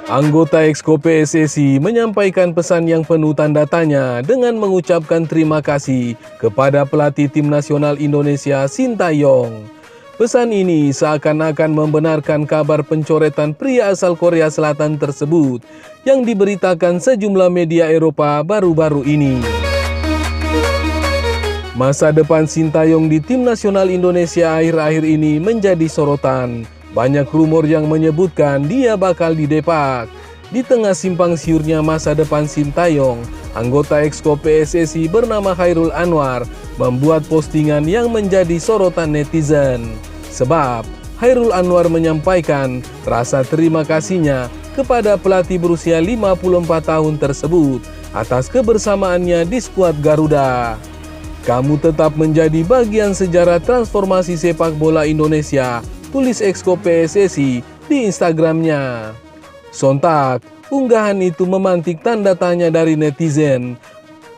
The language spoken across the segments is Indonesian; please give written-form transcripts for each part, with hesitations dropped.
Anggota Exco PSSI menyampaikan pesan yang penuh tanda tanya dengan mengucapkan terima kasih kepada pelatih tim nasional Indonesia Sintayong. Pesan ini seakan-akan membenarkan kabar pencoretan pria asal Korea Selatan tersebut yang diberitakan sejumlah media Eropa baru-baru ini. Masa depan Sintayong di tim nasional Indonesia akhir-akhir ini menjadi sorotan. Banyak rumor yang menyebutkan dia bakal didepak. Di tengah simpang siurnya masa depan Sintayong, anggota Exco PSSI bernama Chairul Anwar membuat postingan yang menjadi sorotan netizen. Sebab Chairul Anwar menyampaikan rasa terima kasihnya kepada pelatih berusia 54 tahun tersebut atas kebersamaannya di skuad Garuda. "Kamu tetap menjadi bagian sejarah transformasi sepak bola Indonesia," tulis Exco PSSI di Instagramnya. Sontak, unggahan itu memantik tanda tanya dari netizen.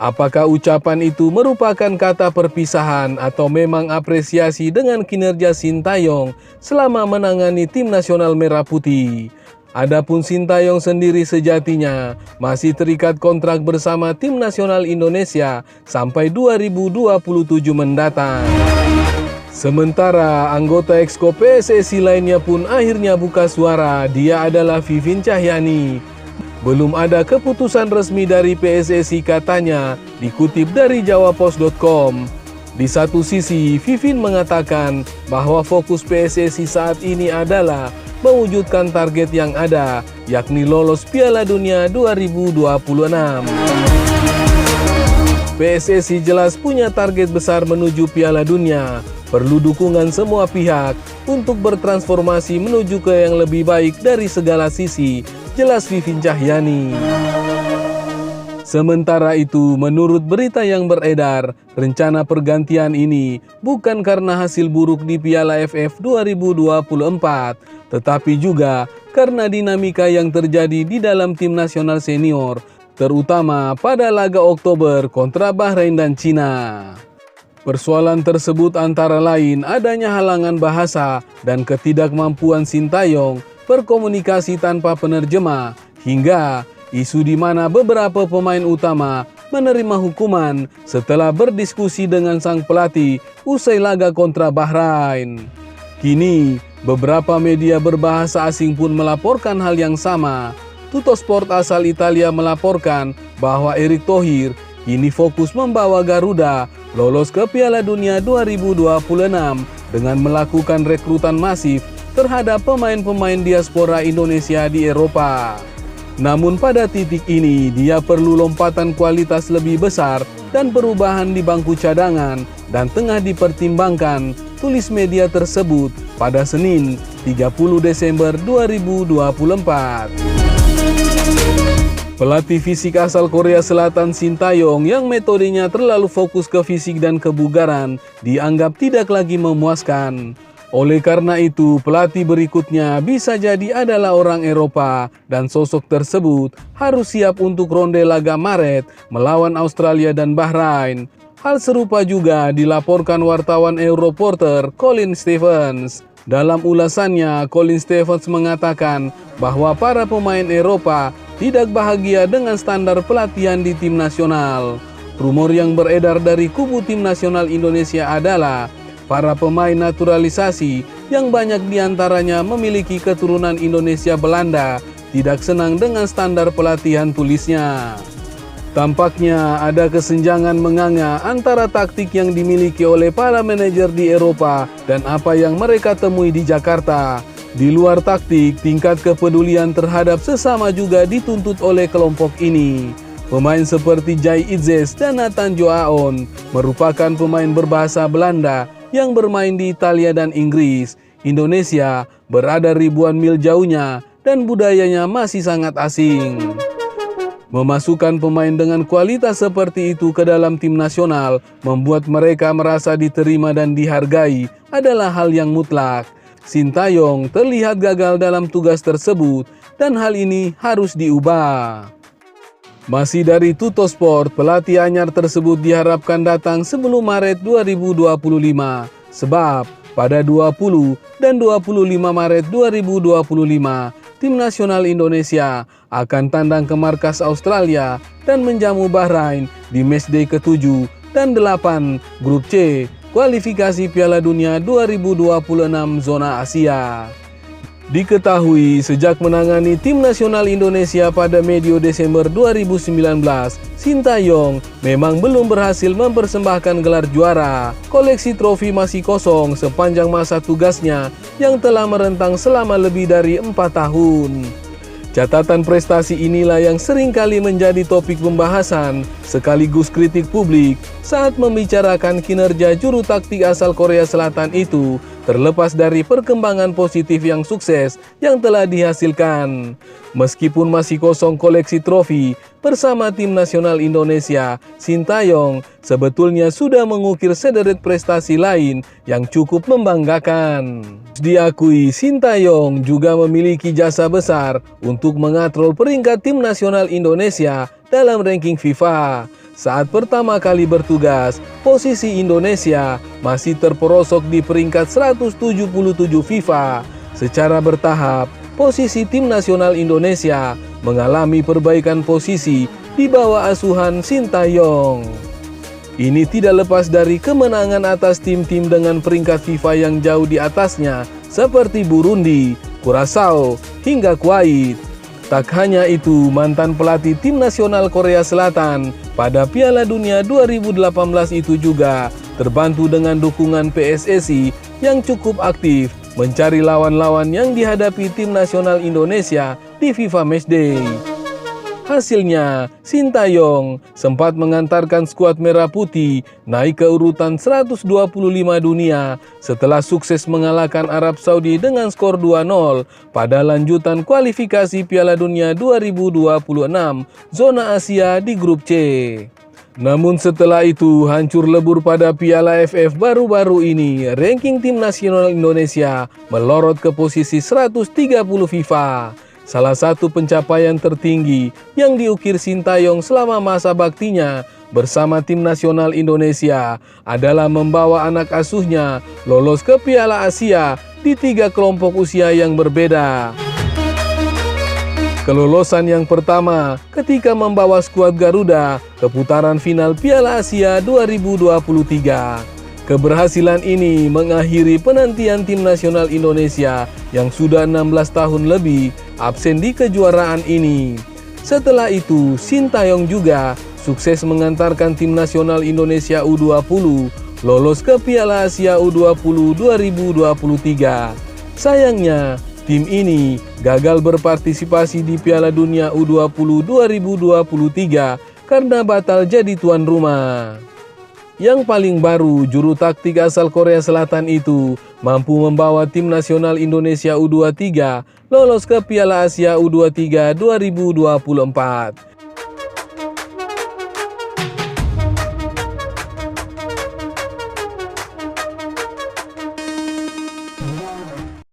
Apakah ucapan itu merupakan kata perpisahan atau memang apresiasi dengan kinerja Sintayong selama menangani tim nasional Merah Putih? Adapun Sintayong sendiri sejatinya masih terikat kontrak bersama tim nasional Indonesia sampai 2027 mendatang. Sementara anggota Exco PSSI lainnya pun akhirnya buka suara, dia adalah Vivin Cahyani. Belum ada keputusan resmi dari PSSI katanya, dikutip dari jawapos.com. Di satu sisi, Vivin mengatakan bahwa fokus PSSI saat ini adalah mewujudkan target yang ada, yakni lolos Piala Dunia 2026. PSSI jelas punya target besar menuju Piala Dunia. Perlu dukungan semua pihak untuk bertransformasi menuju ke yang lebih baik dari segala sisi, jelas Vivin Cahyani. Sementara itu, menurut berita yang beredar, rencana pergantian ini bukan karena hasil buruk di Piala AFF 2024, tetapi juga karena dinamika yang terjadi di dalam tim nasional senior, terutama pada laga Oktober kontra Bahrain dan Cina. Persoalan tersebut antara lain adanya halangan bahasa dan ketidakmampuan Sintayong berkomunikasi tanpa penerjemah, hingga isu di mana beberapa pemain utama menerima hukuman setelah berdiskusi dengan sang pelatih usai laga kontra Bahrain. Kini, beberapa media berbahasa asing pun melaporkan hal yang sama. Tuttosport asal Italia melaporkan bahwa Erick Thohir kini fokus membawa Garuda lolos ke Piala Dunia 2026 dengan melakukan rekrutan masif terhadap pemain-pemain diaspora Indonesia di Eropa. Namun pada titik ini dia perlu lompatan kualitas lebih besar dan perubahan di bangku cadangan dan tengah dipertimbangkan, tulis media tersebut pada Senin 30 Desember 2024. Pelatih fisik asal Korea Selatan Sintayong yang metodenya terlalu fokus ke fisik dan kebugaran dianggap tidak lagi memuaskan. Oleh karena itu, pelatih berikutnya bisa jadi adalah orang Eropa dan sosok tersebut harus siap untuk ronde laga Maret melawan Australia dan Bahrain. Hal serupa juga dilaporkan wartawan Europorter Colin Stephens. Dalam ulasannya, Colin Stephens mengatakan bahwa para pemain Eropa tidak bahagia dengan standar pelatihan di tim nasional. Rumor yang beredar dari kubu tim nasional Indonesia adalah para pemain naturalisasi yang banyak diantaranya memiliki keturunan Indonesia Belanda tidak senang dengan standar pelatihan, tulisnya. Tampaknya ada kesenjangan menganga antara taktik yang dimiliki oleh para manajer di Eropa dan apa yang mereka temui di Jakarta. Di luar taktik, tingkat kepedulian terhadap sesama juga dituntut oleh kelompok ini. Pemain seperti Jai Itzes dan Nathan Joaon merupakan pemain berbahasa Belanda yang bermain di Italia dan Inggris. Indonesia berada ribuan mil jauhnya dan budayanya masih sangat asing. Memasukkan pemain dengan kualitas seperti itu ke dalam tim nasional membuat mereka merasa diterima dan dihargai adalah hal yang mutlak. Sintayong terlihat gagal dalam tugas tersebut dan hal ini harus diubah. Masih dari Tuttosport, pelatih anyar tersebut diharapkan datang sebelum Maret 2025, sebab pada 20 dan 25 Maret 2025 tim nasional Indonesia akan tandang ke markas Australia dan menjamu Bahrain di matchday ke-7 dan 8 Grup C kualifikasi Piala Dunia 2026 zona Asia. Diketahui sejak menangani tim nasional Indonesia pada medio Desember 2019, Sintayong memang belum berhasil mempersembahkan gelar juara. Koleksi trofi masih kosong sepanjang masa tugasnya yang telah merentang selama lebih dari 4 tahun. Catatan prestasi inilah yang seringkali menjadi topik pembahasan sekaligus kritik publik saat membicarakan kinerja juru taktik asal Korea Selatan itu, terlepas dari perkembangan positif yang sukses yang telah dihasilkan. Meskipun masih kosong koleksi trofi bersama tim nasional Indonesia, Sintayong sebetulnya sudah mengukir sederet prestasi lain yang cukup membanggakan. Diakui Sintayong juga memiliki jasa besar untuk mengatrol peringkat tim nasional Indonesia dalam ranking FIFA. Saat pertama kali bertugas, posisi Indonesia masih terperosok di peringkat 177 FIFA. Secara bertahap, posisi tim nasional Indonesia mengalami perbaikan posisi di bawah asuhan Sintayong. Ini tidak lepas dari kemenangan atas tim-tim dengan peringkat FIFA yang jauh di atasnya seperti Burundi, Curaçao, hingga Kuwait. Tak hanya itu, mantan pelatih tim nasional Korea Selatan pada Piala Dunia 2018 itu juga terbantu dengan dukungan PSSI yang cukup aktif mencari lawan-lawan yang dihadapi tim nasional Indonesia di FIFA Matchday. Hasilnya, Sintayong sempat mengantarkan skuad Merah Putih naik ke urutan 125 dunia setelah sukses mengalahkan Arab Saudi dengan skor 2-0 pada lanjutan kualifikasi Piala Dunia 2026 zona Asia di Grup C. Namun setelah itu hancur lebur pada Piala AFF baru-baru ini, ranking tim nasional Indonesia melorot ke posisi 130 FIFA. Salah satu pencapaian tertinggi yang diukir Sintayong selama masa baktinya bersama tim nasional Indonesia adalah membawa anak asuhnya lolos ke Piala Asia di 3 kelompok usia yang berbeda. Kelolosan yang pertama ketika membawa skuad Garuda ke putaran final Piala Asia 2023. Keberhasilan ini mengakhiri penantian tim nasional Indonesia yang sudah 16 tahun lebih absen di kejuaraan ini. Setelah itu, Sintayong juga sukses mengantarkan tim nasional Indonesia U20 lolos ke Piala Asia U20 2023. Sayangnya, tim ini gagal berpartisipasi di Piala Dunia U20 2023 karena batal jadi tuan rumah. Yang paling baru, juru taktik asal Korea Selatan itu mampu membawa tim nasional Indonesia U23 lolos ke Piala Asia U23 2024.